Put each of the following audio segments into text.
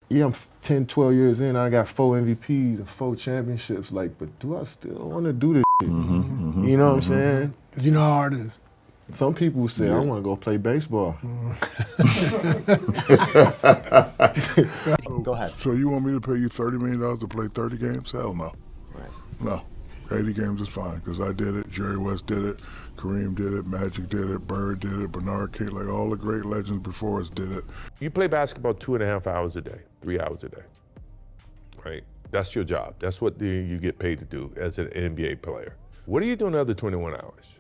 Yeah, I'm 10, 12 years in. I got 4 MVPs and 4 championships. Like, but do I still want to do this shit? You know what I'm saying? Cause you know how hard it is. Some people say, I want to go play baseball. Go ahead. So you want me to pay you $30 million to play 30 games? Hell no. Right. No. 80 games is fine, because I did it, Jerry West did it, Kareem did it, Magic did it, Bird did it, Bernard King, like all the great legends before us did it. You play basketball 2.5 hours a day, 3 hours a day, right? That's your job. That's what you get paid to do as an NBA player. What are you doing the other 21 hours?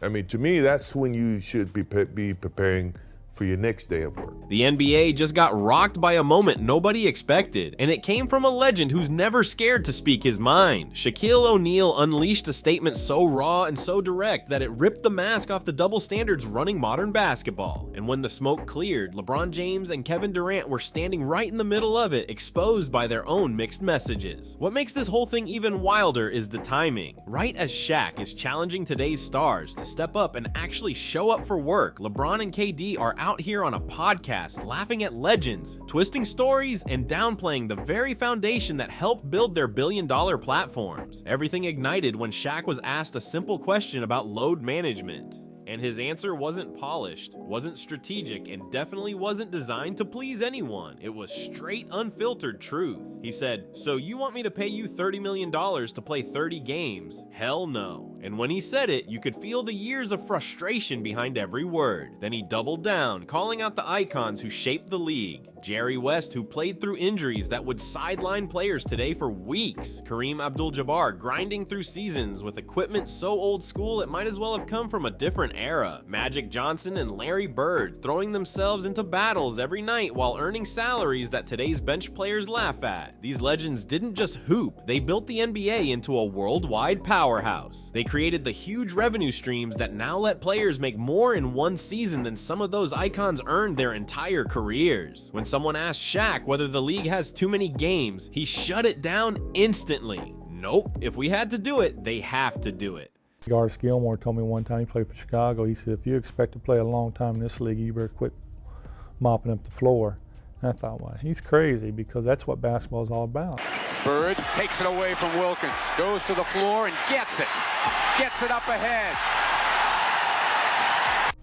I mean, to me, that's when you should be preparing for your next day of work. The NBA just got rocked by a moment nobody expected, and it came from a legend who's never scared to speak his mind. Shaquille O'Neal unleashed a statement so raw and so direct that it ripped the mask off the double standards running modern basketball. And when the smoke cleared, LeBron James and Kevin Durant were standing right in the middle of it, exposed by their own mixed messages. What makes this whole thing even wilder is the timing. Right as Shaq is challenging today's stars to step up and actually show up for work, LeBron and KD are out here on a podcast laughing at legends, twisting stories, and downplaying the very foundation that helped build their billion-dollar platforms. Everything ignited when Shaq was asked a simple question about load management. And his answer wasn't polished, wasn't strategic, and definitely wasn't designed to please anyone. It was straight, unfiltered truth. He said, "So you want me to pay you $30 million to play 30 games? Hell no." And when he said it, you could feel the years of frustration behind every word. Then he doubled down, calling out the icons who shaped the league. Jerry West, who played through injuries that would sideline players today for weeks. Kareem Abdul-Jabbar, grinding through seasons with equipment so old school it might as well have come from a different era. Magic Johnson and Larry Bird, throwing themselves into battles every night while earning salaries that today's bench players laugh at. These legends didn't just hoop, they built the NBA into a worldwide powerhouse. They created the huge revenue streams that now let players make more in one season than some of those icons earned their entire careers. When someone asked Shaq whether the league has too many games, he shut it down instantly. Nope, if we had to do it, they have to do it. Garth Gilmore told me one time, he played for Chicago, he said, if you expect to play a long time in this league, you better quit mopping up the floor. And I thought, well, he's crazy, because that's what basketball is all about. Bird takes it away from Wilkins, goes to the floor and gets it up ahead.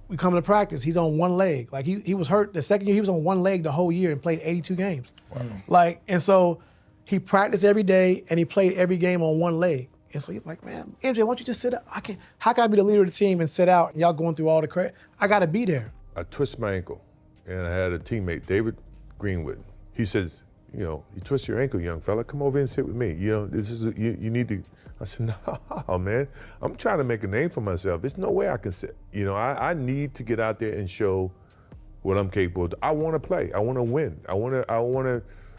We come to practice, he's on one leg. Like he was hurt the second year, he was on one leg the whole year and played 82 games. Wow. Like, and so he practiced every day and he played every game on one leg. And so he's like, man, MJ, why don't you just sit up? How can I be the leader of the team and sit out and y'all going through all the credit? I gotta be there. I twist my ankle, and I had a teammate, David Greenwood. He says, you twist your ankle, young fella, come over and sit with me. This is, you need to. I said, no, man, I'm trying to make a name for myself. There's no way I can sit. I need to get out there and show what I'm capable of. I want to play. I want to win. I want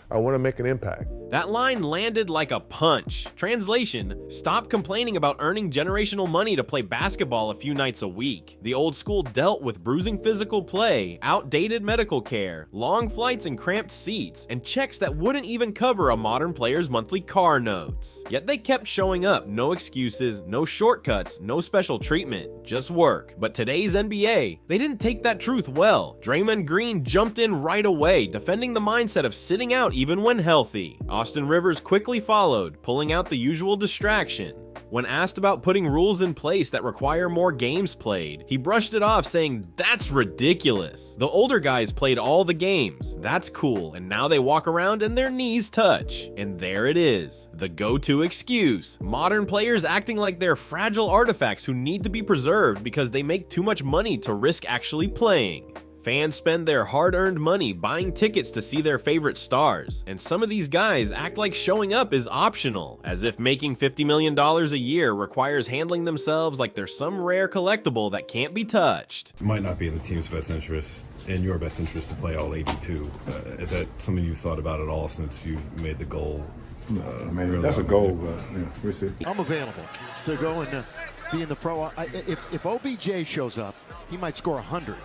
to make an impact. That line landed like a punch. Translation, stop complaining about earning generational money to play basketball a few nights a week. The old school dealt with bruising physical play, outdated medical care, long flights and cramped seats, and checks that wouldn't even cover a modern player's monthly car notes. Yet they kept showing up, no excuses, no shortcuts, no special treatment, just work. But today's NBA, they didn't take that truth well. Draymond Green jumped in right away, defending the mindset of sitting out even when healthy. Austin Rivers quickly followed, pulling out the usual distraction. When asked about putting rules in place that require more games played, he brushed it off saying, that's ridiculous. The older guys played all the games. That's cool, and now they walk around and their knees touch. And there it is, the go-to excuse. Modern players acting like they're fragile artifacts who need to be preserved because they make too much money to risk actually playing. Fans spend their hard-earned money buying tickets to see their favorite stars, and some of these guys act like showing up is optional, as if making $50 million a year requires handling themselves like they're some rare collectible that can't be touched. It might not be in the team's best interest, in your best interest, to play all 82. Is that something you've thought about at all since you made the goal? That's a goal, but we'll see. I'm available to go and be in the pro. If OBJ shows up, he might score 100.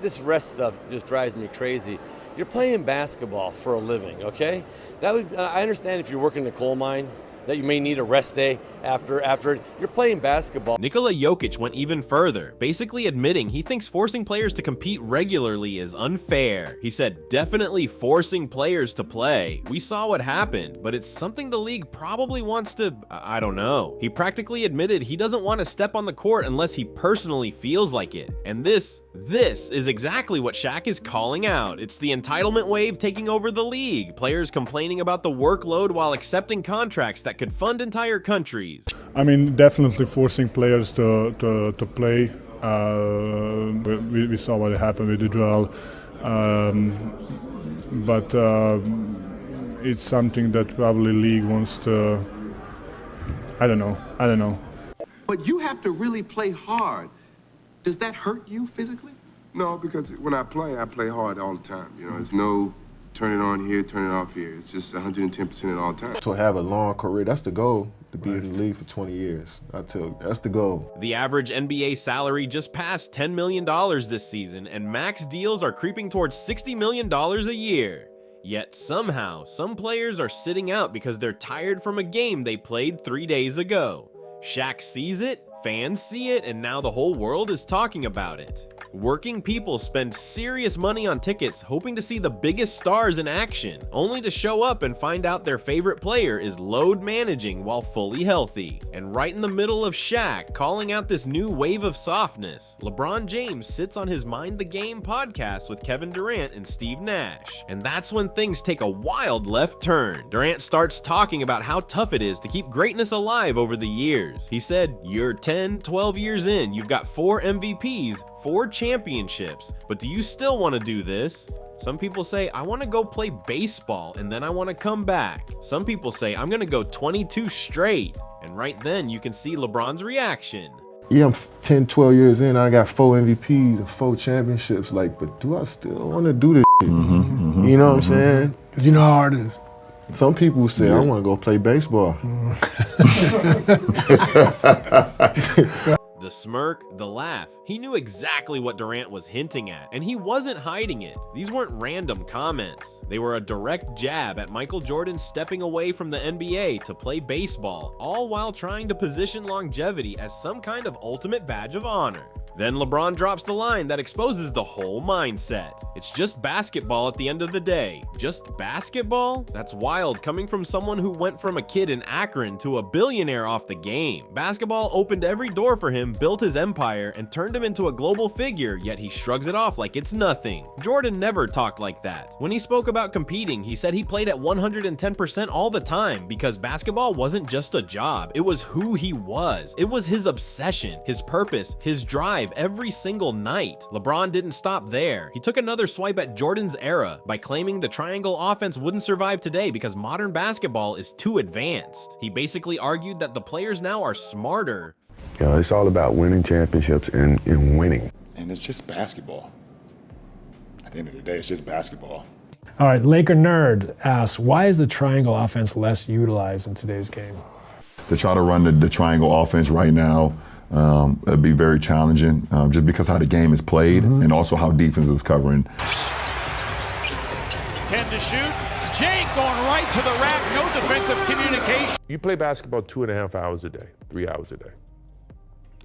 This rest stuff just drives me crazy. You're playing basketball for a living, okay? I understand if you're working in a coal mine, that you may need a rest day after it. You're playing basketball. Nikola Jokic went even further, basically admitting he thinks forcing players to compete regularly is unfair. He said, definitely forcing players to play. We saw what happened, but it's something the league probably wants to, I don't know. He practically admitted he doesn't want to step on the court unless he personally feels like it. And this is exactly what Shaq is calling out. It's the entitlement wave taking over the league. Players complaining about the workload while accepting contracts that could fund entire countries. I mean, definitely forcing players to play. We saw what happened with the drill, but it's something that probably league wants to. I don't know. But you have to really play hard. Does that hurt you physically? No, because when I play hard all the time. You know, there's no turn it on here, turn it off here. It's just 110% at all times. To have a long career, that's the goal, to be in the league for 20 years. I tell you, that's the goal. The average NBA salary just passed $10 million this season, and max deals are creeping towards $60 million a year. Yet somehow, some players are sitting out because they're tired from a game they played 3 days ago. Shaq sees it, fans see it, and now the whole world is talking about it. Working people spend serious money on tickets hoping to see the biggest stars in action, only to show up and find out their favorite player is load managing while fully healthy. And right in the middle of Shaq calling out this new wave of softness, LeBron James sits on his Mind the Game podcast with Kevin Durant and Steve Nash. And that's when things take a wild left turn. Durant starts talking about how tough it is to keep greatness alive over the years. He said, "You're 10, 12 years in, you've got 4 MVPs, 4 championships, but do you still want to do this?" Some people say, "I want to go play baseball and then I want to come back." Some people say, "I'm going to go 22 straight." And right then you can see LeBron's reaction. Yeah, I'm 10, 12 years in, I got 4 MVPs and 4 championships, like, but do I still want to do this shit? You know what I'm saying? Because you know how hard it is. Some people say, I want to go play baseball. The smirk, the laugh. He knew exactly what Durant was hinting at, and he wasn't hiding it. These weren't random comments. They were a direct jab at Michael Jordan stepping away from the NBA to play baseball, all while trying to position longevity as some kind of ultimate badge of honor. Then LeBron drops the line that exposes the whole mindset. It's just basketball at the end of the day. Just basketball? That's wild coming from someone who went from a kid in Akron to a billionaire off the game. Basketball opened every door for him, built his empire, and turned him into a global figure, yet he shrugs it off like it's nothing. Jordan never talked like that. When he spoke about competing, he said he played at 110% all the time because basketball wasn't just a job. It was who he was. It was his obsession, his purpose, his drive every single night. LeBron didn't stop there. He took another swipe at Jordan's era by claiming the triangle offense wouldn't survive today because modern basketball is too advanced. He basically argued that the players now are smarter. You know, it's all about winning championships and winning. And it's just basketball. At the end of the day, it's just basketball. All right, Laker Nerd asks, why is the triangle offense less utilized in today's game? To try to run the triangle offense right now, it'd be very challenging just because how the game is played and also how defense is covering. 10 to shoot. Jake going right to the rack. No defensive communication. You play basketball 2.5 hours a day, 3 hours a day,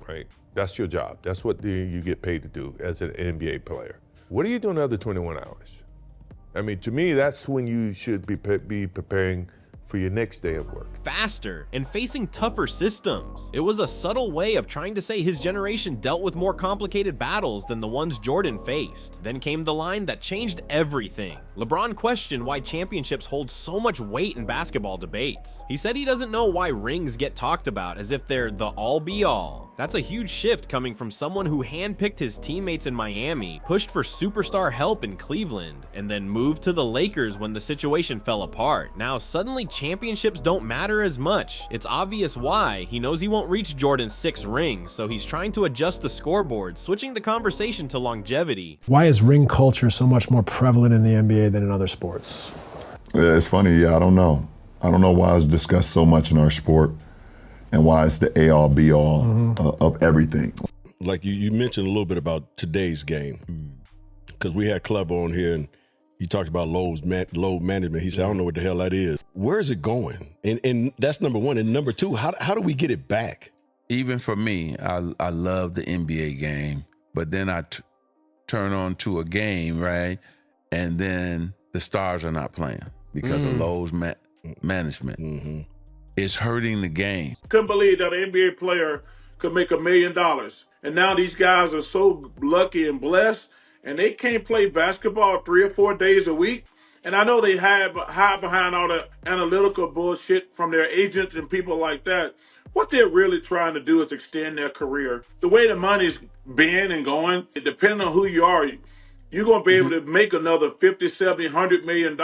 right? That's your job. That's what you get paid to do as an NBA player. What are you doing the other 21 hours? I mean, to me, that's when you should be preparing for your next day of work. Faster and facing tougher systems. It was a subtle way of trying to say his generation dealt with more complicated battles than the ones Jordan faced. Then came the line that changed everything. LeBron questioned why championships hold so much weight in basketball debates. He said he doesn't know why rings get talked about as if they're the all-be-all. That's a huge shift coming from someone who handpicked his teammates in Miami, pushed for superstar help in Cleveland, and then moved to the Lakers when the situation fell apart. Now suddenly championships don't matter as much. It's obvious why. He knows he won't reach Jordan's 6 rings, so he's trying to adjust the scoreboard, switching the conversation to longevity. Why is ring culture so much more prevalent in the NBA than in other sports? It's funny, yeah, I don't know. I don't know why it's discussed so much in our sport and why it's the A-all, B-all of everything. Like you mentioned a little bit about today's game, because we had Club on here, and He talked about load management. He said, I don't know what the hell that is. Where is it going? And that's number one. And number two, how do we get it back? Even for me, I love the NBA game, but then I turn on to a game, right? And then the stars are not playing because of load management. It's hurting the game. Couldn't believe that an NBA player could make $1 million. And now these guys are so lucky and blessed, and they can't play basketball 3 or 4 days a week. And I know they hide behind all the analytical bullshit from their agents and people like that. What they're really trying to do is extend their career. The way the money's been and going, depending on who you are, you're going to be able to make another $50, $70, $100 million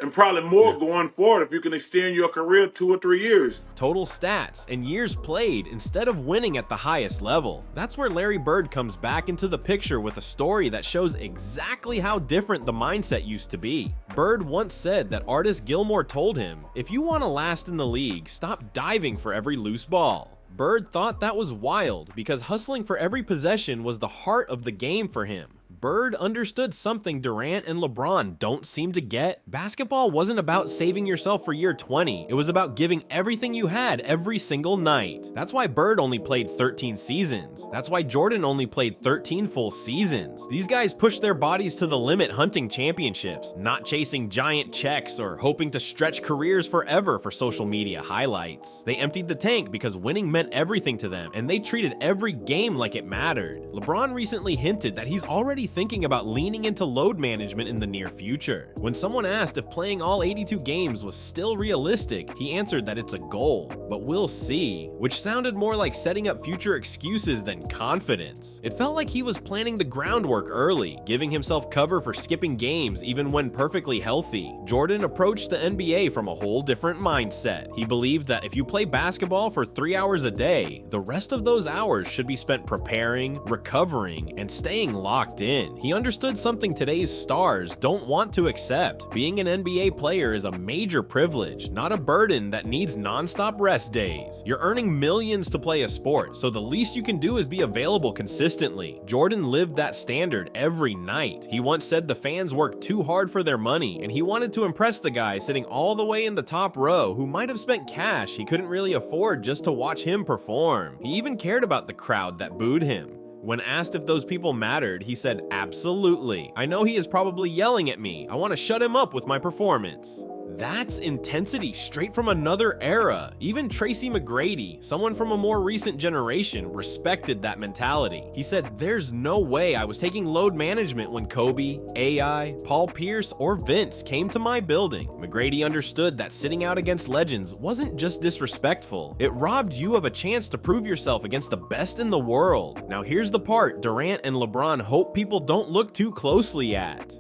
and probably more going forward if you can extend your career 2 or 3 years. Total stats and years played instead of winning at the highest level. That's where Larry Bird comes back into the picture with a story that shows exactly how different the mindset used to be. Bird once said that artist Gilmore told him, if you want to last in the league, stop diving for every loose ball. Bird thought that was wild because hustling for every possession was the heart of the game for him. Bird understood something Durant and LeBron don't seem to get. Basketball wasn't about saving yourself for year 20. It was about giving everything you had every single night. That's why Bird only played 13 seasons. That's why Jordan only played 13 full seasons. These guys pushed their bodies to the limit hunting championships, not chasing giant checks or hoping to stretch careers forever for social media highlights. They emptied the tank because winning meant everything to them, and they treated every game like it mattered. LeBron recently hinted that he's already thinking about leaning into load management in the near future. When someone asked if playing all 82 games was still realistic, he answered that it's a goal, but we'll see, which sounded more like setting up future excuses than confidence. It felt like he was planning the groundwork early, giving himself cover for skipping games even when perfectly healthy. Jordan approached the NBA from a whole different mindset. He believed that if you play basketball for 3 hours a day, the rest of those hours should be spent preparing, recovering, and staying locked in. He understood something today's stars don't want to accept. Being an NBA player is a major privilege, not a burden that needs non-stop rest days. You're earning millions to play a sport, so the least you can do is be available consistently. Jordan lived that standard every night. He once said the fans worked too hard for their money, and he wanted to impress the guy sitting all the way in the top row who might have spent cash he couldn't really afford just to watch him perform. He even cared about the crowd that booed him. When asked if those people mattered, he said, absolutely. I know he is probably yelling at me. I want to shut him up with my performance. That's intensity straight from another era. Even Tracy McGrady, someone from a more recent generation, respected that mentality. He said, there's no way I was taking load management when Kobe, AI, Paul Pierce, or Vince came to my building. McGrady understood that sitting out against legends wasn't just disrespectful. It robbed you of a chance to prove yourself against the best in the world. Now here's the part Durant and LeBron hope people don't look too closely at.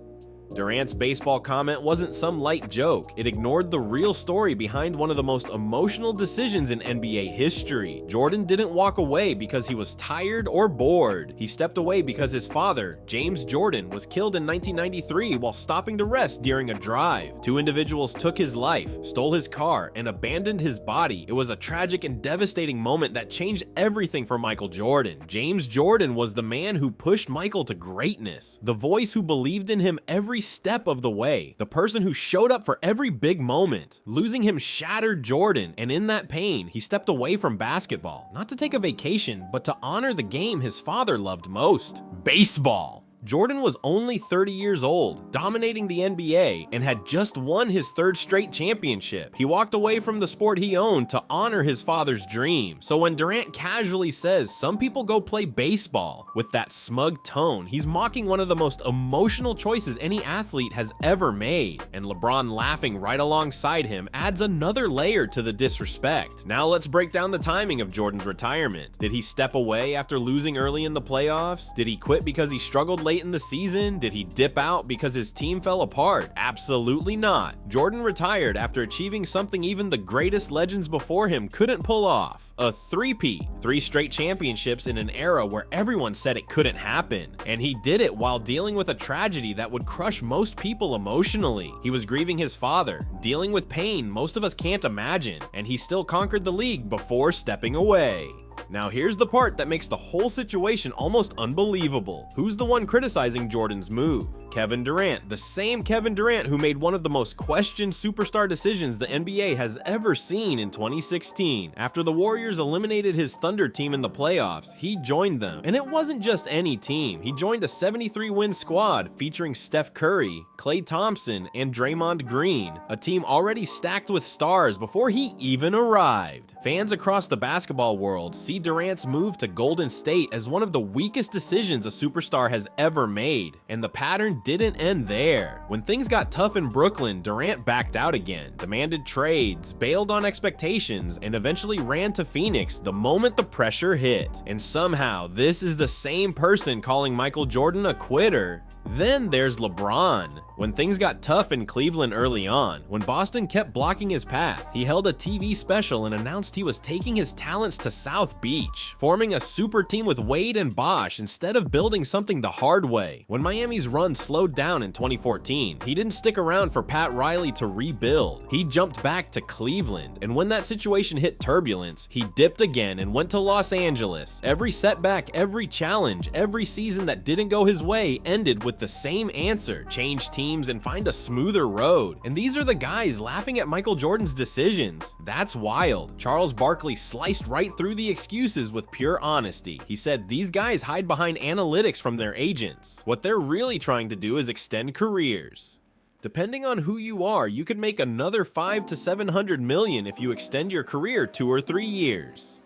Durant's baseball comment wasn't some light joke. It ignored the real story behind one of the most emotional decisions in NBA history. Jordan didn't walk away because he was tired or bored. He stepped away because his father, James Jordan, was killed in 1993 while stopping to rest during a drive. 2 individuals took his life, stole his car, and abandoned his body. It was a tragic and devastating moment that changed everything for Michael Jordan. James Jordan was the man who pushed Michael to greatness, the voice who believed in him every step of the way, the person who showed up for every big moment. Losing him shattered Jordan, and in that pain, he stepped away from basketball, not to take a vacation, but to honor the game his father loved most, baseball. Jordan was only 30 years old, dominating the NBA, and had just won his 3rd straight championship. He walked away from the sport he owned to honor his father's dream. So when Durant casually says some people go play baseball with that smug tone, he's mocking one of the most emotional choices any athlete has ever made. And LeBron laughing right alongside him adds another layer to the disrespect. Now let's break down the timing of Jordan's retirement. Did he step away after losing early in the playoffs? Did he quit because he struggled late in the season? Did he dip out because his team fell apart? Absolutely not. Jordan retired after achieving something even the greatest legends before him couldn't pull off. A three-peat, 3 straight championships in an era where everyone said it couldn't happen. And he did it while dealing with a tragedy that would crush most people emotionally. He was grieving his father, dealing with pain most of us can't imagine, and he still conquered the league before stepping away. Now here's the part that makes the whole situation almost unbelievable. Who's the one criticizing Jordan's move? Kevin Durant, the same Kevin Durant who made one of the most questioned superstar decisions the NBA has ever seen in 2016. After the Warriors eliminated his Thunder team in the playoffs, he joined them. And it wasn't just any team. He joined a 73-win squad featuring Steph Curry, Klay Thompson, and Draymond Green, a team already stacked with stars before he even arrived. Fans across the basketball world see Durant's move to Golden State as one of the weakest decisions a superstar has ever made, and the pattern didn't end there. When things got tough in Brooklyn, Durant backed out again, demanded trades, bailed on expectations, and eventually ran to Phoenix the moment the pressure hit. And somehow, this is the same person calling Michael Jordan a quitter. Then there's LeBron. When things got tough in Cleveland early on, when Boston kept blocking his path, he held a TV special and announced he was taking his talents to South Beach, forming a super team with Wade and Bosh instead of building something the hard way. When Miami's run slowed down in 2014, he didn't stick around for Pat Riley to rebuild. He jumped back to Cleveland, and when that situation hit turbulence, he dipped again and went to Los Angeles. Every setback, every challenge, every season that didn't go his way ended with the same answer: change teams and find a smoother road. And these are the guys laughing at Michael Jordan's decisions. That's wild. Charles Barkley sliced right through the excuses with pure honesty. He said these guys hide behind analytics from their agents. What they're really trying to do is extend careers. Depending on who you are, you could make another $500 to $700 million if you extend your career 2 or 3 years.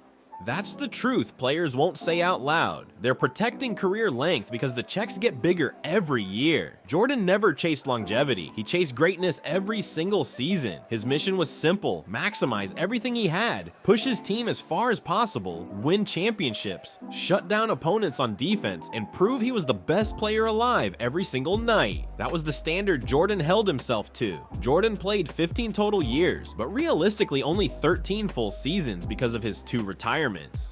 That's the truth players won't say out loud. They're protecting career length because the checks get bigger every year. Jordan never chased longevity. He chased greatness every single season. His mission was simple: maximize everything he had, push his team as far as possible, win championships, shut down opponents on defense, and prove he was the best player alive every single night. That was the standard Jordan held himself to. Jordan played 15 total years, but realistically only 13 full seasons because of his 2 retirements.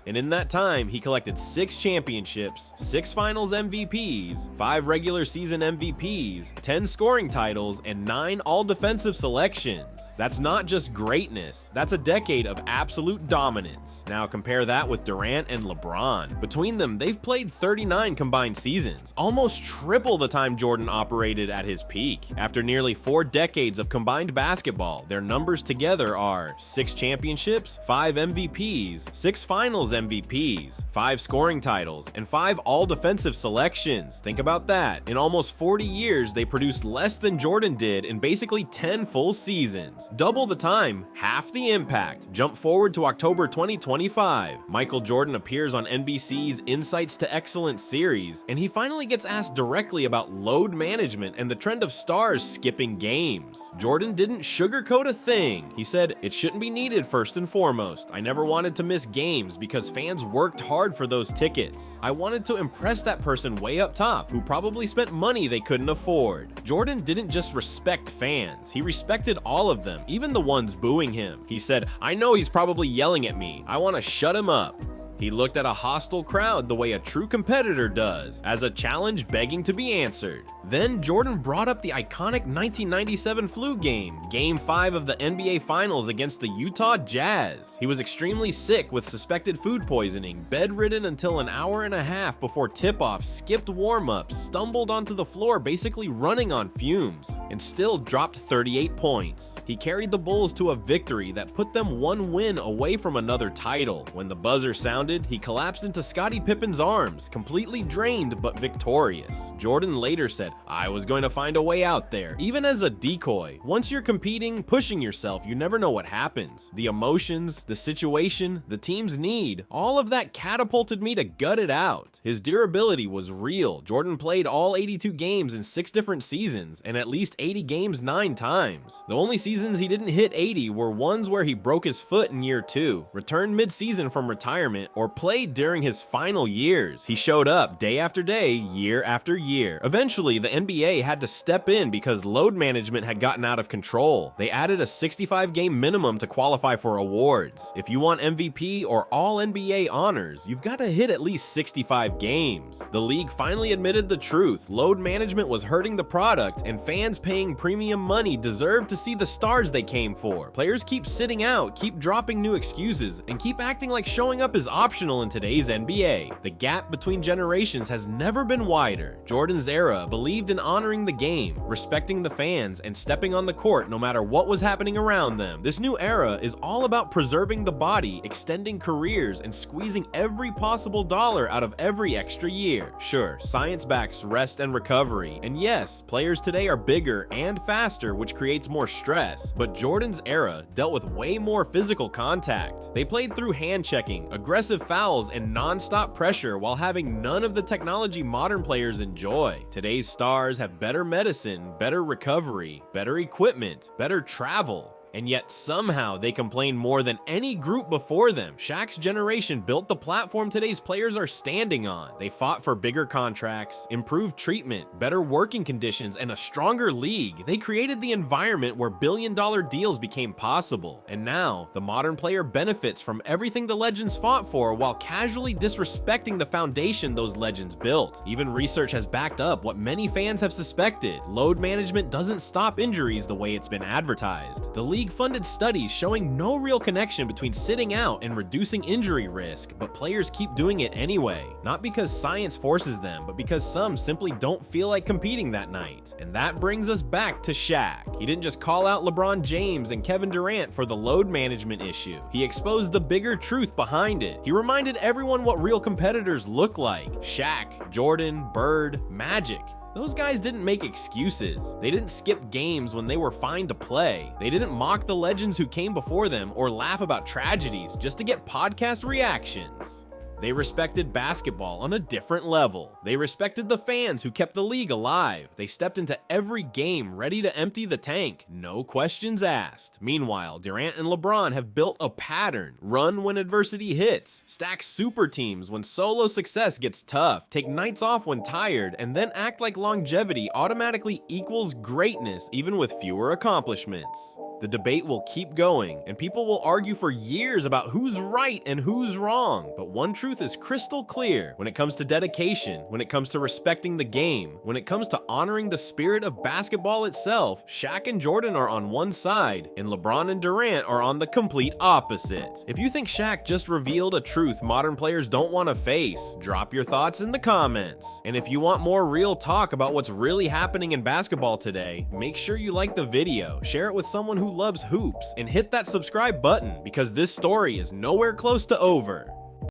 And in that time, he collected 6 championships, 6 finals MVPs, 5 regular season MVPs, 10 scoring titles, and 9 all-defensive selections. That's not just greatness, that's a decade of absolute dominance. Now compare that with Durant and LeBron. Between them, they've played 39 combined seasons, almost triple the time Jordan operated at his peak. After nearly 4 decades of combined basketball, their numbers together are 6 championships, 5 MVPs, 6 finals MVPs, 5 scoring titles, and 5 all-defensive selections. Think about that. In almost 40 years, they produced less than Jordan did in basically 10 full seasons. Double the time, half the impact. Jump forward to October 2025. Michael Jordan appears on NBC's Insights to Excellence series, and he finally gets asked directly about load management and the trend of stars skipping games. Jordan didn't sugarcoat a thing. He said, "It shouldn't be needed first and foremost. I never wanted to miss games because fans worked hard for those tickets. I wanted to impress that person way up top who probably spent money they couldn't afford." Jordan didn't just respect fans, he respected all of them, even the ones booing him. He said, "I know he's probably yelling at me. I want to shut him up." He looked at a hostile crowd the way a true competitor does, as a challenge begging to be answered. Then Jordan brought up the iconic 1997 flu game, Game 5 of the NBA Finals against the Utah Jazz. He was extremely sick with suspected food poisoning, bedridden until an hour and a half before tip-off, skipped warm-ups, stumbled onto the floor basically running on fumes, and still dropped 38 points. He carried the Bulls to a victory that put them 1 win away from another title. When the buzzer sounded, he collapsed into Scottie Pippen's arms, completely drained but victorious. Jordan later said, "I was going to find a way out there, even as a decoy. Once you're competing, pushing yourself, you never know what happens. The emotions, the situation, the team's need, all of that catapulted me to gut it out." His durability was real. Jordan played all 82 games in 6 different seasons, and at least 80 games 9 times. The only seasons he didn't hit 80 were ones where he broke his foot in year 2, returned mid-season from retirement, or played during his final years. He showed up day after day, year after year. Eventually, the NBA had to step in because load management had gotten out of control. They added a 65-game minimum to qualify for awards. If you want MVP or All-NBA honors, you've got to hit at least 65 games. The league finally admitted the truth. Load management was hurting the product, and fans paying premium money deserved to see the stars they came for. Players keep sitting out, keep dropping new excuses, and keep acting like showing up is optional in today's NBA. The gap between generations has never been wider. Jordan's era believed in honoring the game, respecting the fans, and stepping on the court no matter what was happening around them. This new era is all about preserving the body, extending careers, and squeezing every possible dollar out of every extra year. Sure, science backs rest and recovery, and yes, players today are bigger and faster, which creates more stress, but Jordan's era dealt with way more physical contact. They played through hand checking, aggressive fouls, and non-stop pressure while having none of the technology modern players enjoy. Today's stars have better medicine, better recovery, better equipment, better travel. And yet somehow they complain more than any group before them. Shaq's generation built the platform today's players are standing on. They fought for bigger contracts, improved treatment, better working conditions, and a stronger league. They created the environment where billion-dollar deals became possible. And now, the modern player benefits from everything the legends fought for while casually disrespecting the foundation those legends built. Even research has backed up what many fans have suspected. Load management doesn't stop injuries the way it's been advertised. The league funded studies showing no real connection between sitting out and reducing injury risk, but players keep doing it anyway. Not because science forces them, but because some simply don't feel like competing that night. And that brings us back to Shaq. He didn't just call out LeBron James and Kevin Durant for the load management issue. He exposed the bigger truth behind it. He reminded everyone what real competitors look like. Shaq, Jordan, Bird, Magic. Those guys didn't make excuses. They didn't skip games when they were fine to play. They didn't mock the legends who came before them or laugh about tragedies just to get podcast reactions. They respected basketball on a different level. They respected the fans who kept the league alive. They stepped into every game ready to empty the tank, no questions asked. Meanwhile, Durant and LeBron have built a pattern. Run when adversity hits, stack super teams when solo success gets tough, take nights off when tired, and then act like longevity automatically equals greatness even with fewer accomplishments. The debate will keep going, and people will argue for years about who's right and who's wrong, but one truth is crystal clear. When it comes to dedication, when it comes to respecting the game, when it comes to honoring the spirit of basketball itself, Shaq and Jordan are on one side, and LeBron and Durant are on the complete opposite. If you think Shaq just revealed a truth modern players don't want to face, drop your thoughts in the comments. And if you want more real talk about what's really happening in basketball today, make sure you like the video, share it with someone who loves hoops, and hit that subscribe button because this story is nowhere close to over.